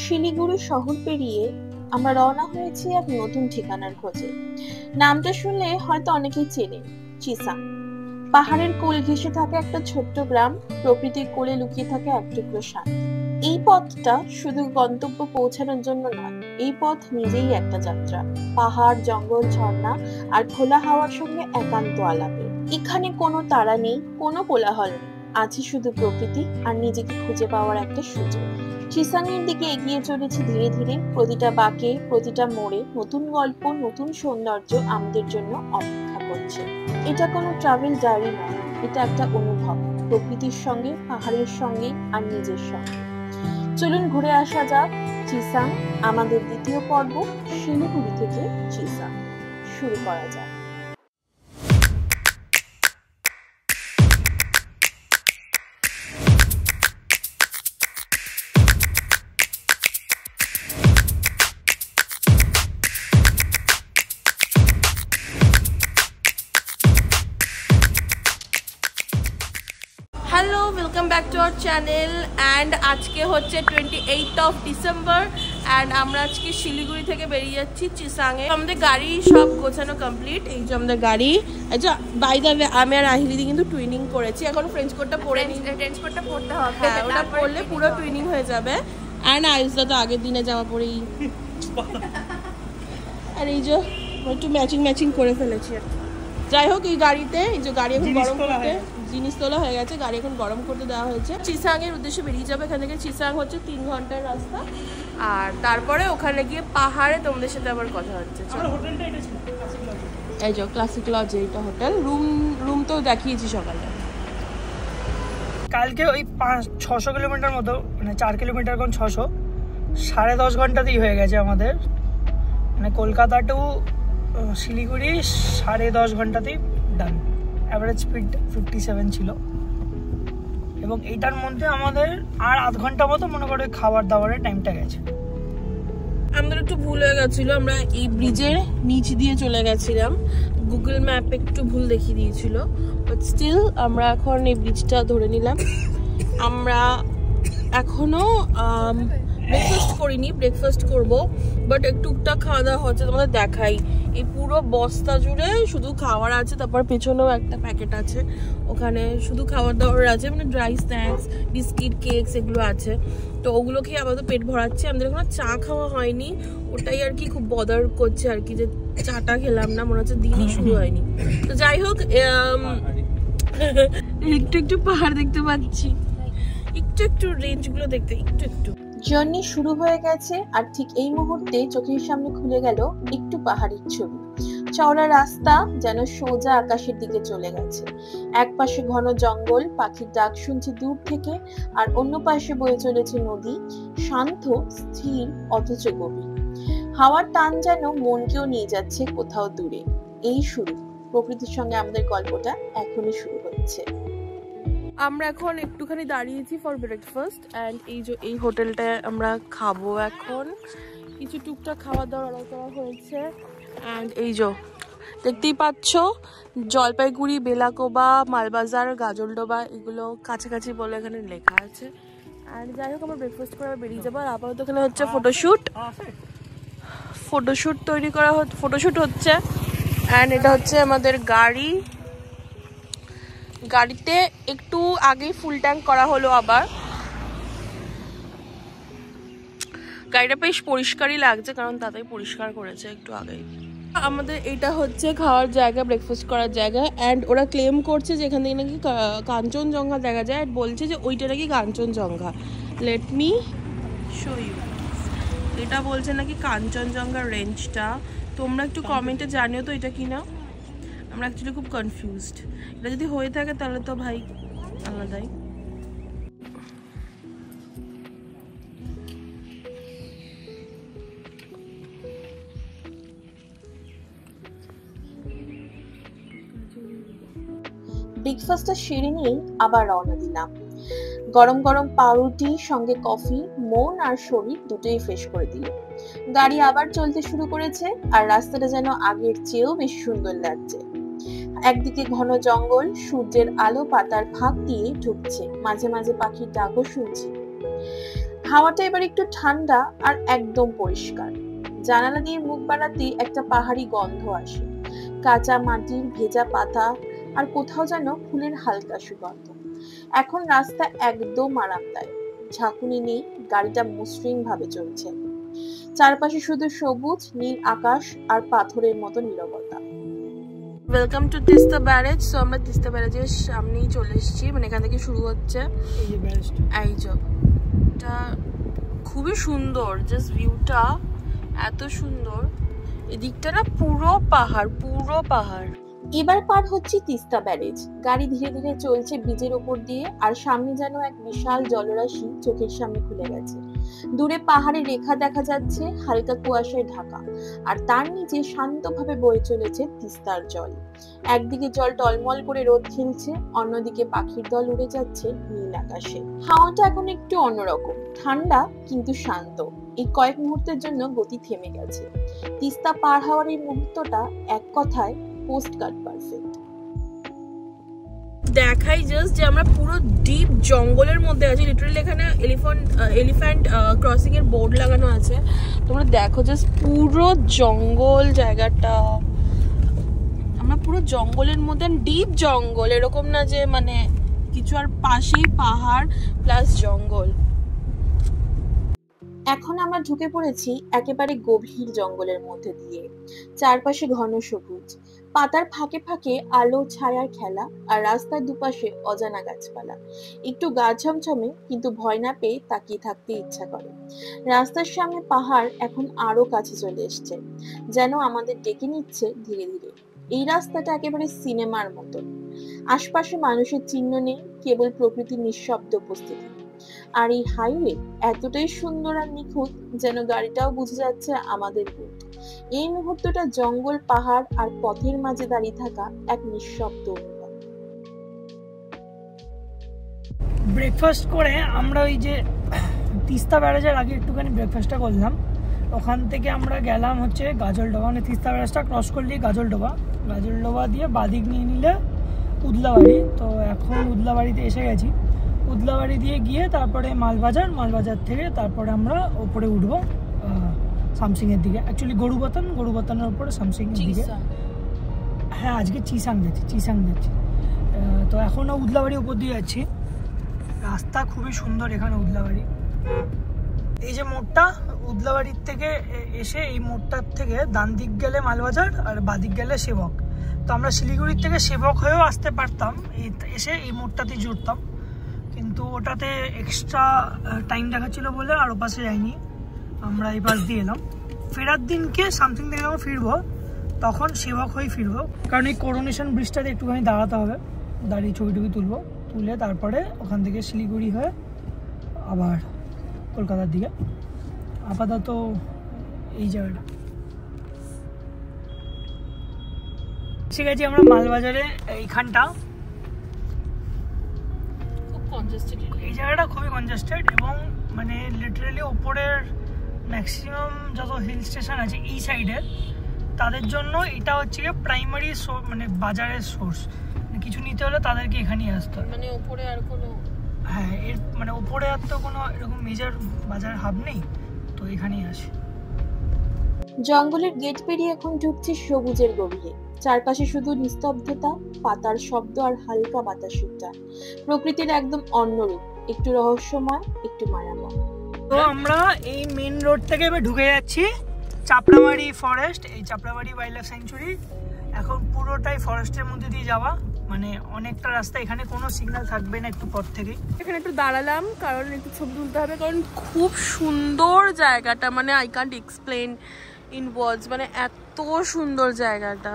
শিলিগুড়ি শহর পেরিয়ে আমরা রওনা হয়েছি এক নতুন ঠিকানার খোঁজে। নামটা শুনলে হয়তো অনেকেই চেনে, চিসাং। পাহাড়ের কোল ঘেঁষে থাকে একটা ছোট্ট গ্রাম, প্রকৃতির কোলে লুকিয়ে থাকে এক টুকরো শান্তি। এই পথটা শুধু গন্তব্য পৌঁছানোর জন্য নয়, এই পথ নিজেই একটা যাত্রা। পাহাড়, জঙ্গল, ঝর্ণা আর খোলা হাওয়ার সঙ্গে একান্ত আলাপে। এখানে কোনো তাড়া নেই, কোনো কোলাহল নেই, আছে শুধু প্রকৃতি আর নিজেকে খুঁজে পাওয়ার একটা সুযোগ। চিসাং এর দিকে এগিয়ে চলেছি ধীরে ধীরে। প্রতিটা বাঁকে, প্রতিটা মোড়ে নতুন গল্প, নতুন সৌন্দর্য আমাদের জন্য অপেক্ষা করছে। এটা কোনো ট্রাভেল ডায়েরি নয়, এটা একটা অনুভব, প্রকৃতির সঙ্গে, পাহাড়ের সঙ্গে আর নিজের সঙ্গে। চলুন ঘুরে আসা যাক চিসাং, আমাদের দ্বিতীয় পর্ব শিলিগুড়ি থেকে চিসাং শুরু করা যাক। Hello, welcome back to our channel. And আজকে হচ্ছে 28 ডিসেম্বর অ্যান্ড আমরা আজকে শিলিগুড়ি থেকে বেরিয়ে যাচ্ছি চিসাংয়ে। আমাদের গাড়ি সব গোছানো কমপ্লিট। এই যে আমাদের গাড়ি। আচ্ছা, বাই দ্য ওয়ে, আমি আর আহিলিদি কিন্তু টুইনিং করেছি। এখন ফ্রেঞ্চ কোটটা পরে নিই, ফ্রেঞ্চ কোটটা পরতে হবে। হ্যাঁ, ওটা পরলে পুরো টুইনিং হয়ে যাবে। অ্যান্ড আইসদা তো আগের দিনে জামা পরেই, আর এই যে একটু ম্যাচিং করে ফেলেছি। যাই হোক, এই গাড়িতে, এই যে গাড়ি এখন গরম করতে, জিনিস তোলা হয়ে গেছে, গাড়ি এখন গরম করতে দেওয়া হয়েছে। চিসাং এর উদ্দেশ্যে বেরিয়ে যাবে। এখান থেকে চিসাং হচ্ছে 3 ঘন্টার রাস্তা। আর তারপরে ওখানে গিয়ে পাহাড়ে তোমাদের সাথে আবার কথা হচ্ছে। এই যে ক্লাসিক লজ, এইটা হোটেল। রুম তো দেখিয়েছি সকালে। কালকে ওই 600 কিলোমিটার মতো, মানে 4 কিলোমিটার কোন 600, 10.5 ঘন্টাতেই হয়ে গেছে আমাদের। মানে কলকাতা টু শিলিগুড়ি 10.5 ঘন্টাতেই ডান। অ্যাভারেজ স্পিড 57 ছিল। এবং এইটার মধ্যে আমাদের আর আধ ঘন্টা মতো মনে করে খাবার দাবারের টাইমটা গেছে। আমাদের একটু ভুল হয়ে গেছিল, আমরা এই ব্রিজের নিচ দিয়ে চলে গেছিলাম। গুগল ম্যাপে একটু ভুল দেখিয়ে দিয়েছিল, বাট স্টিল আমরা এখন এই ব্রিজটা ধরে নিলাম। আমরা এখনো ব্রেকফাস্ট করিনি, ব্রেকফাস্ট করব, বাট টুকটাক খাওয়া দাওয়া হচ্ছে। তোমাদের দেখাই, এই পুরো বস্তা জুড়ে শুধু খাবার আছে। তারপর পেছনেও একটা প্যাকেট আছে, ওখানে শুধু খাবার দাবার আছে, মানে ড্রাই স্ন্যাক্স, বিস্কিট, কেকস এগুলো আছে। তো ওগুলো খেয়ে আমাদের পেট ভরাচ্ছে। আমাদের এখনো চা খাওয়া হয়নি, ওটাই আর কি খুব বদার করছে আর কি, যে চাটা খেলাম না, মনে হচ্ছে দিনই শুরু হয়নি। তো যাই হোক, একটু পাহাড় দেখতে পাচ্ছি, একটু রেঞ্জগুলো দেখতে একটু। জার্নি শুরু হয়ে গেছে আর ঠিক এই মুহূর্তে চোখের সামনে খুলে গেল একটু পাহাড়ের ছবি। চওড়া রাস্তা যেন সোজা আকাশের দিকে চলে গেছে। এক পাশে ঘন জঙ্গল, পাখির ডাক শুনছি দূর থেকে, আর অন্য পাশে বয়ে চলেছে নদী, শান্ত, স্থির, অথচ গভীর। হাওয়ার টান যেন মনকেও নিয়ে যাচ্ছে কোথাও দূরে। এই শুরু, প্রকৃতির সঙ্গে আমাদের গল্পটা এখনই শুরু হচ্ছে। আমরা এখন একটুখানি দাঁড়িয়েছি ফর ব্রেকফাস্ট অ্যান্ড এই যে এই হোটেলটায় আমরা খাবো এখন। কিছু টুকটাক খাওয়া দাওয়া অর্ডার করা হয়েছে। অ্যান্ড এই যে দেখতেই পাচ্ছ, জলপাইগুড়ি, বেলাকোবা, মালবাজার, গাজলডোবা এগুলো কাছাকাছি বলে এখানে লেখা আছে। অ্যান্ড যাই হোক, আমরা ব্রেকফাস্ট করে বেরিয়ে যাবো। আর আপাতত এখানে হচ্ছে ফটোশ্যুট তৈরি করা হচ্ছে, ফটোশ্যুট হচ্ছে। অ্যান্ড এটা হচ্ছে আমাদের গাড়ি। গাড়িতে একটু আগেই ফুল ট্যাঙ্ক করা হলো আবার। গাড়িটা বেশ পরিষ্কারই লাগছে, কারণ তাতেই পরিষ্কার করেছে একটু আগেই। আমাদের এটা হচ্ছে খাওয়ার জায়গা, ব্রেকফাস্ট করার জায়গা। অ্যান্ড ওরা ক্লেম করছে যে এখান থেকে নাকি কাঞ্চনজঙ্ঘা দেখা যায়, আর বলছে যে ওইটা নাকি Kanchenjunga. Let me show you. এটা বলছে নাকি কাঞ্চনজঙ্ঘা রেঞ্জটা। তোমরা একটু কমেন্টে জানিও তো এটা কিনা। আমরা অ্যাকচুয়ালি খুব কনফিউজড। এটা যদি হয়ে থাকে তাহলে তো ভাই আলাদাই। ব্রেকফাস্টটা সেরে নিয়েই আবার রওনা দিলাম। গরম গরম পাউরুটি সঙ্গে কফি মন আর শরীর দুটোই ফ্রেশ করে দিল। গাড়ি আবার চলতে শুরু করেছে, আর রাস্তাটা যেন আগের চেয়েও বেশ সুন্দর লাগছে। একদিকে ঘন জঙ্গল, সূর্যের আলো পাতার ফাঁক দিয়ে ঢুকছে, মাঝে মাঝে পাখির ডাকও শুনছি। হাওয়াটা এবার একটু ঠান্ডা আর একদম পরিষ্কার। জানালা দিয়ে মুখ বাড়াতেই একটা পাহাড়ি গন্ধ আসে, কাঁচা মাটির ভেজা পাতা আর কোথাও যেন ফুলের হালকা সুগন্ধ। এখন রাস্তা একদম আরামদায়ক, ঝাঁকুনি নেই, গাড়িটা মসৃণ ভাবে চলছে। চারপাশে শুধু সবুজ নীল আকাশ আর পাথরের মতো নীরবতা। Welcome to Teesta barrage. So আমরা তিস্তা ব্যারেজের সামনেই চলে এসেছি, মানে এখান থেকে শুরু হচ্ছে এই যে। এটা খুবই সুন্দর, জাস্ট ভিউটা এত সুন্দর। এদিকটা না পুরো পাহাড়, পুরো পাহাড়। এবার পার হচ্ছে তিস্তা ব্যারেজ। গাড়ি ধীরে ধীরে চলছে ব্রিজের ওপর দিয়ে, আর সামনে যেন এক বিশাল জলরাশি চোখের সামনে খুলে গেছে। দূরে পাহাড়ের রেখা দেখা যাচ্ছে, হালকা কুয়াশায় ঢাকা, আর তার নিচে শান্তভাবে বয়ে চলেছে তিস্তার জল। একদিকে জল টলমল করে রোদ খেলছে, অন্যদিকে পাখির দল উড়ে যাচ্ছে নীল আকাশে। হাওয়াটা এখন একটু অন্যরকম, ঠান্ডা কিন্তু শান্ত। এই কয়েক মুহূর্তের জন্য গতি থেমে গেছে। তিস্তা পার হওয়ার এই মুহূর্তটা এক কথায় পোস্টকার্ড পারফেক্ট। দেখাই জাস্ট যে আমরা পুরো ডিপ জঙ্গলের মধ্যে আছি। লিটারালি এখানে এলিফ্যান্ট ক্রসিং এর বোর্ড লাগানো আছে। তোমরা দেখো জাস্ট পুরো জঙ্গল জায়গাটা। আমরা পুরো জঙ্গলের মধ্যে, ডিপ জঙ্গল, এরকম না যে মানে কিছু, আর পাশেই পাহাড় প্লাস জঙ্গল। এখন আমরা ঢুকে পড়েছি একেবারে গভীর জঙ্গলের মধ্যে দিয়ে। চারপাশে ঘন সবুজ, পাতার ফাঁকে ফাঁকে আলো ছায়ার খেলা, আর রাস্তার দুপাশে অজানা গাছপালা। একটু গা ছমছমে, কিন্তু ভয় না পেয়ে তাকিয়ে থাকতে ইচ্ছা করে। রাস্তার সামনে পাহাড় এখন আরো কাছে চলে এসছে, যেন আমাদের ডেকে নিচ্ছে ধীরে ধীরে। এই রাস্তাটা একেবারে সিনেমার মতো। আশপাশে মানুষের চিহ্ন নেই, কেবল প্রকৃতির নিঃশব্দ উপস্থিতি। আর এই হাইওয়ে এতটাই সুন্দর আর নিখুঁত, যেন গাড়িটাও বুঝে যাচ্ছে আমাদের রুট। এই মুহূর্তটা জঙ্গল, পাহাড় আর পথের মাঝে দাঁড়িয়ে থাকা এক নিঃশব্দ অনুভব। ব্রেকফাস্ট করে আমরা ওই যে তিস্তা ব্যারেজের আগে একটুখানি ব্রেকফাস্টটা করলাম। ওখান থেকে আমরা গেলাম হচ্ছে গাজলডোবা, মানে তিস্তা ব্যারেজটা ক্রস করলেই গাজলডোবা। গাজলডোবা দিয়ে বাদিক নিয়ে নিলে উদলাবাড়ি। তো এখন উদলাবাড়িতে এসে গেছি। উদলাবাড়ি দিয়ে গিয়ে তারপরে মালবাজার, মালবাজার থেকে তারপরে আমরা ওপরে উঠবো সামসিংয়ের দিকে। অ্যাকচুয়ালি গরুবাতানের উপরে সামসিংয়ের দিকে। হ্যাঁ, আজকে চিসাং যাচ্ছি। তো এখনও উদলাবাড়ির উপর দিয়ে যাচ্ছি। রাস্তা খুবই সুন্দর এখানে উদলাবাড়ি। এই যে মোড়টা, উদলাবাড়ির থেকে এসে এই মোড়টার থেকে ডান দিক গেলে মালবাজার আর বাদিক গেলে সেবক। তো আমরা শিলিগুড়ির থেকে সেবক হয়েও আসতে পারতাম, এসে এই মোড়টাতেই জুড়তাম, কিন্তু ওটাতে এক্সট্রা টাইম দেখাচ্ছিল বলে আর ওপাশে যাইনি, আমরা এই পাশ দিয়ে এলাম। ফেরার দিনকে সামথিং থেকে যখন ফিরবো তখন সেবক হয়ে ফিরবো, কারণ এই করোনেশন ব্রিজটাতে একটুখানি দাঁড়াতে হবে, দাঁড়িয়ে ছবি টবি তুলে তারপরে ওখান থেকে শিলিগুড়ি হয়ে আবার কলকাতার দিকে। আপাতত এই জায়গাটা ঠিক আছে। আমরা মালবাজারে এইখানটা, এই জায়গাটা খুবই কনজেস্টেড, এবং মানে লিটারালি ওপরের ম্যাক্সিমাম যত হিল স্টেশন আছে এই সাইডের, তাদের জন্য এটা হচ্ছে প্রাইমারি মানে বাজারের সোর্স। কিছু নিতে হলে তাদেরকে এখানেই আসতে হয়। মানে ওপরে আর কোনো, হ্যাঁ, এর মানে ওপরে আর তো কোনো এরকম মেজর বাজার হাব নেই, তো এখানেই আসে। জঙ্গলের গেট পেরিয়ে এখন ঢুকছে সবুজের গভীরে। চারপাশে শুধু নিস্তব্ধতা, পাতার শব্দ আর হালকা বাতাসের টান। প্রকৃতির একদম অন্য রূপ, একটু রহস্যময়, একটু মায়াময়। তো আমরা এই মেন রোড থেকে এবার ঢুকে যাচ্ছি চাপড়ামারি ফরেস্ট। এই চাপড়ামারি ওয়াইল্ড লাইফ স্যাংচুরি এখন পুরোটাই ফরেস্টের মধ্যে দিয়ে যাওয়া, মানে অনেকটা রাস্তা। এখানে কোনো সিগন্যাল থাকবে না একটু পর থেকেই। এখানে একটু দাঁড়ালাম কারণ একটু ছবি তুলতে হবে, কারণ খুব সুন্দর জায়গাটা, মানে I can't explain in words, মানে এত সুন্দর জায়গাটা,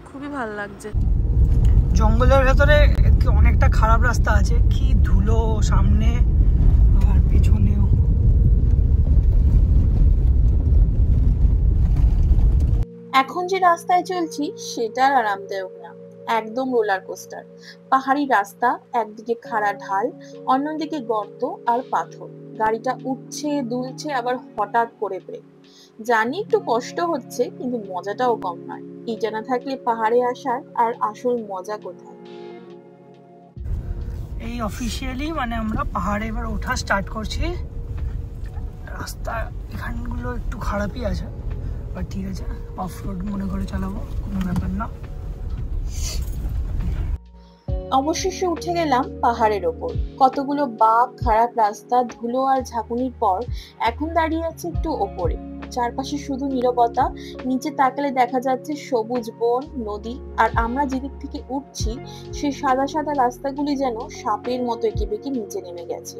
খুবই ভালো লাগছে। জঙ্গলের ভেতরে অনেকটা খারাপ রাস্তা আছে, কি ধুলো সামনে আর পেছনেও। এখন যে রাস্তায় চলছি সেটা আরামদায়ক না, একদম রোলার কোস্টার। পাহাড়ি রাস্তা, একদিকে খাড়া ঢাল, অন্যদিকে গর্ত আর পাথর। গাড়িটা উঠছে দুলছে, আবার হঠাৎ করে ব্রেক। জানি একটু কষ্ট হচ্ছে, কিন্তু মজাটাও কম নয়। এটা না থাকলে পাহাড়ে আসার আর আসল মজা কোথায়। এই অফিসিয়ালি মানে আমরা পাহাড়ে এবার ওঠা স্টার্ট করছি। রাস্তা এখানগুলো একটু খারাপই আছে, বাট ঠিক আছে, অফ রোড মনে করে চালাবো, কোনো ব্যাপার না। অবশেষে উঠে গেলাম পাহাড়ের ওপর। কতগুলো বাঁক, খারাপ রাস্তা, ধুলো আর ঝাঁকুনির পর এখন দাঁড়িয়ে আছে একটু ওপরে। চারপাশে শুধু নীরবতা, নিচে তাকালে দেখা যাচ্ছে সবুজ বন, নদী, আর আমরা যেদিক থেকে উঠছি সেই সাদা সাদা রাস্তাগুলি যেন সাপের মতো এঁকে বেঁকে নিচে নেমে গেছে।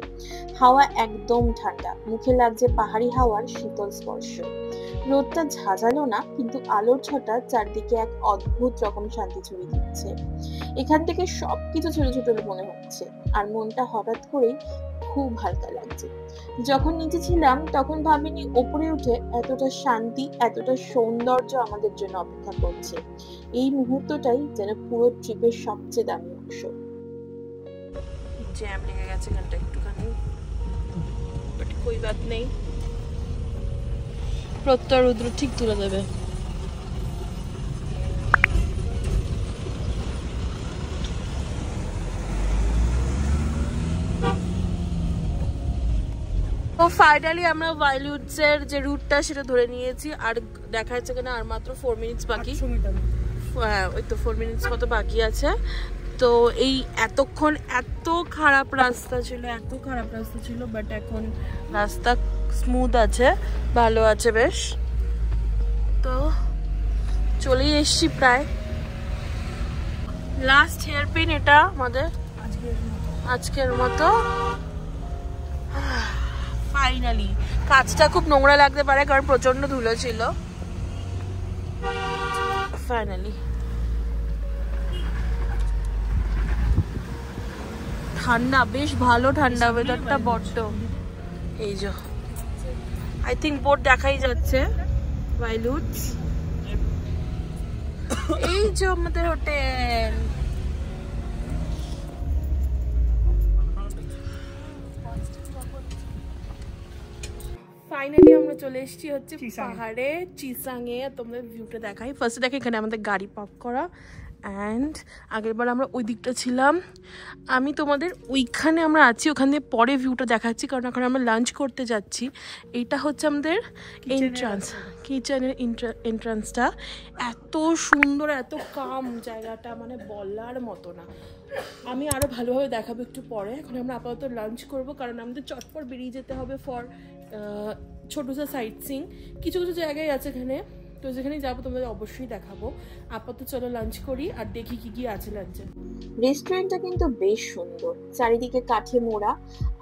হাওয়া একদম ঠান্ডা, মুখে লাগছে পাহাড়ি হাওয়ার শীতল স্পর্শ। রোদটা ঝাঁঝালো না, কিন্তু আলোর ছটা চারদিকে এক অদ্ভুত রকম শান্তি ছড়িয়ে দিচ্ছে। এখান থেকে সবকিছু ছোট ছোট মনে হচ্ছে, আর মনটা হঠাৎ করেই খুব হালকা লাগছে। যখন নিচে ছিলাম তখন ভাবিনি ওপরে উঠে এতটা শান্তি, এতটা সৌন্দর্য আমাদের জন্য অপেক্ষা করছে। এই মুহূর্তটাই যেন পুরো ট্রিপের সবচেয়ে দামি অংশ। জ্যাম লেগে গেছে এখানটা একটুখানি, বাট কোই বাত নেই, প্রত্যয় রুদ্র ঠিক তুলে দেবে। তো ফাইনালি আমরা ওয়াইল্ডউডস এর যে রুটটা সেটা ধরে নিয়েছি, আর দেখা যাচ্ছে এখানে আর মাত্র 4 মিনিটস বাকি। হ্যাঁ, ওই তো 4 মিনিটস মতো বাকি আছে। তো এই এতক্ষণ এত খারাপ রাস্তা ছিল, বাট এখন রাস্তা স্মুথ আছে, ভালো আছে বেশ। তো চলেই এসছি প্রায়, লাস্ট হেয়ারপিন এটা আমাদের আজকের মতো। ফাইনালি, কাজটা খুব নোংরা লাগতে পারে কারণ প্রচন্ড ধুলো ছিল। ফাইনালি ঠান্ডা, বেশ ভালো ঠান্ডা, ওয়েদারটা বড্ড। এই যে আই থিঙ্ক বোর্ড দেখাই যাচ্ছে ওয়াইল্ডউডস। এই যে আমাদের হোটেল। ফাইনালি আমরা চলে এসেছি হচ্ছে পাহাড়ে, চিসাংয়ে। তোমাদের ভিউটা দেখাই। ফার্স্টে দেখে এখানে আমাদের গাড়ি পার্ক করা, অ্যান্ড আগেরবার আমরা ওই দিকটা ছিলাম। আমি তোমাদের ওইখানে আমরা আছি, ওখান দিয়ে পরে ভিউটা দেখাচ্ছি কারণ এখন আমরা লাঞ্চ করতে যাচ্ছি। এইটা হচ্ছে আমাদের এন্ট্রান্স, কিচেনের এন্ট্রান্সটা। এত সুন্দর, এত কাম জায়গাটা, মানে বলার মতো না। আমি আরও ভালোভাবে দেখাবো একটু পরে। এখন আমরা আপাতত লাঞ্চ করবো কারণ আমাদের চটপট বেরিয়ে যেতে হবে ফর ছোটো সাইট সিং। কিছু কিছু জায়গায় আছে এখানে, তো যেখানে যাবো তোমাদের অবশ্যই দেখাবো। আপাতত চলো লাঞ্চ করি আর দেখি কি কি আছে লাঞ্চে। রেস্টুরেন্টটা কিন্তু বেশ সুন্দর, চারিদিকে কাঠে মোড়া,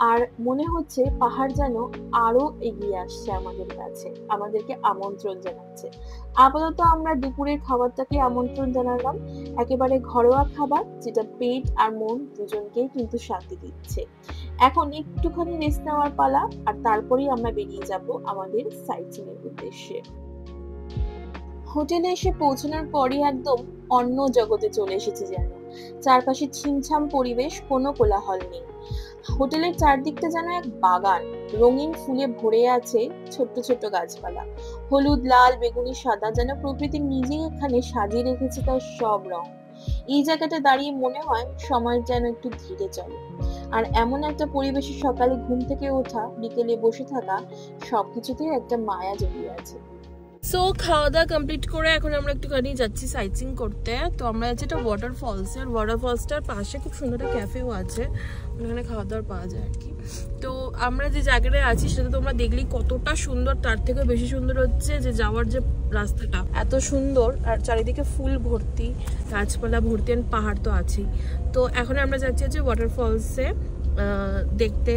আর মনে হচ্ছে পাহাড় যেন আরো এগিয়ে আসছে আমাদের কাছে, আমাদেরকে আমন্ত্রণ জানাচ্ছে। আপাতত আমরা দুপুরের খাবারটাকে আমন্ত্রণ জানালাম, একেবারে ঘরোয়া খাবার যেটা পেট আর মন দুজনকেই কিন্তু শান্তি দিচ্ছে। এখন একটুখানি রেস্ট নেওয়ার পালা, আর তারপরেই আমরা বেরিয়ে যাব আমাদের সাইট সিইং এর উদ্দেশ্যে। হোটেলে এসে পৌঁছানোর পরই একদম অন্য জগতে চলে এসেছি যেন। চারপাশে ছিমছাম পরিবেশ, কোনো কোলাহল নেই। হোটেলের চারদিকটা যেন এক বাগান, রঙিন ফুলে ভরে আছে ছোট্ট ছোট্ট গাছপালা। হলুদ, লাল, বেগুনি, সাদা, যেন প্রকৃতি নিজেই এখানে সাজিয়ে রেখেছে তার সব রং। এই জায়গাটা দাঁড়িয়ে মনে হয় সময় যেন একটু ধীরে চলে। আর এমন একটা পরিবেশে সকালে ঘুম থেকে ওঠা, বিকেলে বসে থাকা, সবকিছুতেই একটা মায়া জড়িয়ে আছে। সো খাওয়া দাওয়া কমপ্লিট করে এখন আমরা একটুখানি যাচ্ছি সাইট সিইং করতে। তো আমরা যাচ্ছি একটা ওয়াটারফলস, আর ওয়াটারফলসটার পাশে খুব সুন্দর একটা ক্যাফেও আছে, ওখানে খাওয়া দাওয়ার পাওয়া যায় আর কি। তো আমরা যে জায়গাটায় আছি সেটা তোমরা দেখলেই কতটা সুন্দর, তার থেকে বেশি সুন্দর হচ্ছে যে যাওয়ার যে রাস্তাটা এত সুন্দর, আর চারিদিকে ফুল ভর্তি, গাছপালা ভর্তি, আর পাহাড় তো আছেই। তো এখন আমরা যাচ্ছি হচ্ছে ওয়াটারফলসে দেখতে।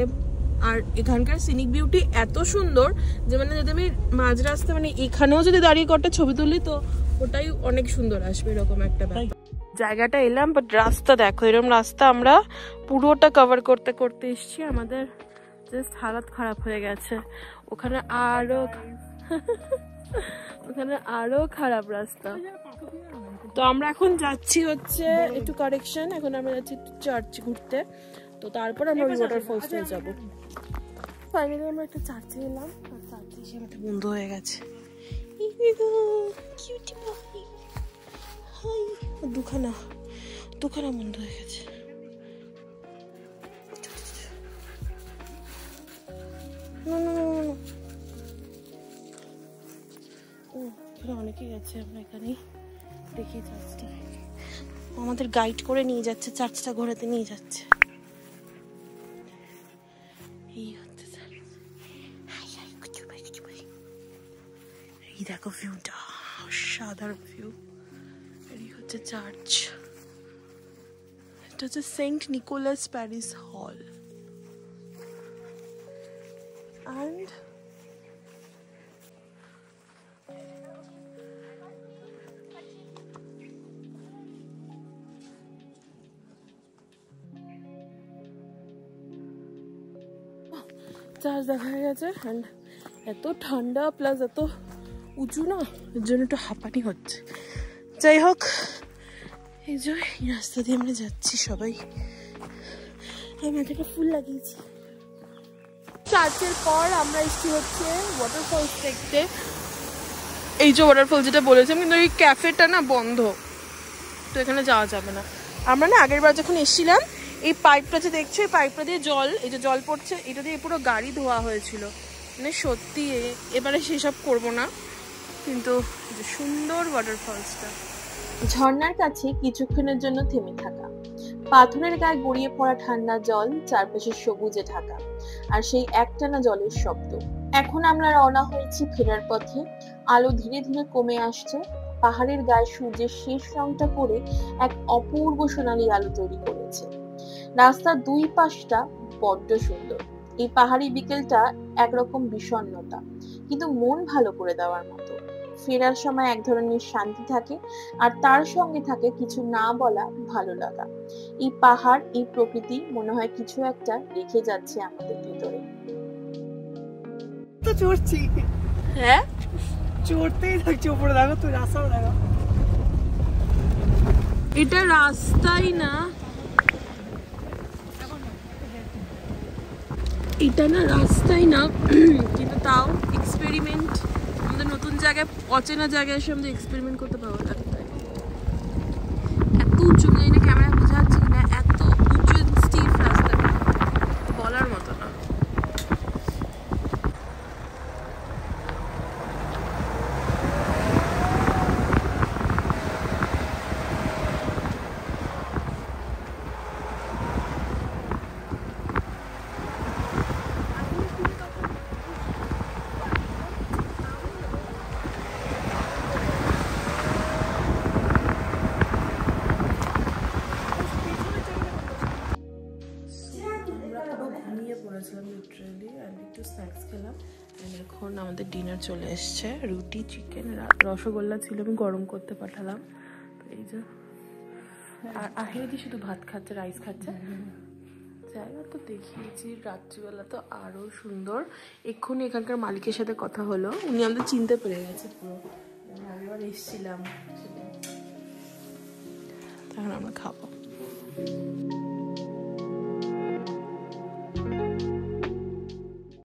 আর এখানকার সিনিক বিউটি এত সুন্দর যে মানে যদি আমি মাঝ রাস্তা, মানে এখানেও যদি দাঁড়িয়ে কটা ছবি তুলি তো ওটাই অনেক সুন্দর আসবে, এরকম একটা ব্যাপার। জায়গাটা এলাম, বাট রাস্তা দেখো, এরকম রাস্তা আমরা পুরোটা কভার করতে করতে এসছি, আমাদের জাস্ট হালত খারাপ হয়ে গেছে। ওখানে আরো খারাপ রাস্তা। তো আমরা এখন যাচ্ছি হচ্ছে একটু কারেকশন, এখন আমরা যাচ্ছি একটু চার্চ ঘুরতে, তো তারপর আমরা ওয়াটারফলসে যাবো। ফাইনালি আমরা একটা চার্চে এলাম, আর চার্চে এসে আমাদের বন্ধ হয়ে গেছে। দুখানা বন্ধ হয়ে গেছে। এখানে অনেকেই আছে, আমরা এখানেই দেখি চার্চটা। আমাদের গাইড করে নিয়ে যাচ্ছে, চার্চটা ঘোরাতে নিয়ে যাচ্ছে। এই হচ্ছে এই দেখো ভিউটা, সাধারণ ভিউ। এই হচ্ছে চার্চ, এটা হচ্ছে সেন্ট নিকোলাস প্যারিস হল। And চার্চ দেখা গেছে। অ্যান্ড এত ঠান্ডা প্লাস এত উঁচু না, এর জন্য একটু হাঁপানি হচ্ছে। যাই হোক, এই যে এই রাস্তা দিয়ে আমরা যাচ্ছি সবাই। আমি মাথাটা ফুল লাগিয়েছি। চার্চের পর আমরা এসেছি হচ্ছে ওয়াটারফলস দেখতে। এই যে ওয়াটারফল যেটা বলেছিলাম, কিন্তু ওই ক্যাফেটা না বন্ধ, তো এখানে যাওয়া যাবে না। আমরা না আগের বার যখন এসেছিলাম, এই পাইপটা যে দেখছো, এই পাইপটা দিয়ে জল, এই যে জল পড়ছে, এটা দিয়ে পুরো গাড়ি ধোয়া হয়েছিল। মানে সত্যি এবারে সেসব করবো না, কিন্তু সুন্দর ওয়াটারফলসটা। ঝর্ণার কাছে কিছুক্ষণের জন্য থেমে থাকা, পাথরের গায়ে গড়িয়ে পড়া ঠান্ডা জল, চারপাশে সবুজে ঢাকা, আর সেই একটানা জলের শব্দ। এখন আমরা রওনা হয়েছি ফেরার পথে। আলো ধীরে ধীরে কমে আসছে, পাহাড়ের গায়ে সূর্যের শেষ রংটা পড়ে এক অপূর্ব সোনালী আলো তৈরি করেছে। রাস্তার দুই পাশটা বড্ড সুন্দর। এই পাহাড়ি বিকেলটা একরকম বিষণ্ণতা, কিন্তু মন ভালো করে দেওয়ার মতো। ফেরার সময় এক ধরনের শান্তি থাকে, আর তার সঙ্গে থাকে কিছু না বলা ভালো লাগা। এই পাহাড়, এই প্রকৃতি মনে হয় কিছু একটা রেখে যাচ্ছে আমাদের ভেতরে। তো চড়ছি, হ্যাঁ চড়তেই থাকছি উপরে। দেখো তুই রাস্তা দেখো, এটা রাস্তাই না, এটা না রাস্তাই না, কিন্তু তাও এক্সপেরিমেন্ট। আমাদের নতুন জায়গায়, অচেনা জায়গায় এসে আমাদের এক্সপেরিমেন্ট করতে পারবো। এত উঁচু, জানি না ক্যামেরা বোঝা যাচ্ছে কিনা, এত উঁচু স্টিফ রাস্তা, বলার মতো না। লিটারালি, অ্যান্ড একটু স্ন্যাক্স খেলাম। অ্যান্ড এখন আমাদের ডিনার চলে এসছে, রুটি, চিকেন, রসগোল্লা ছিল, আমি গরম করতে পাঠালাম। তো এই যে, আর আহিদি শুধু ভাত খাচ্ছে, রাইস খাচ্ছে। জায়গা তো দেখিয়েছি, রাত্রিবেলা তো আরও সুন্দর। এক্ষুনি এখানকার মালিকের সাথে কথা হলো, উনি আমাদের চিনতে পেরে গেছে পুরো, আমি আগেবার এসেছিলাম। তখন আমরা খাবো।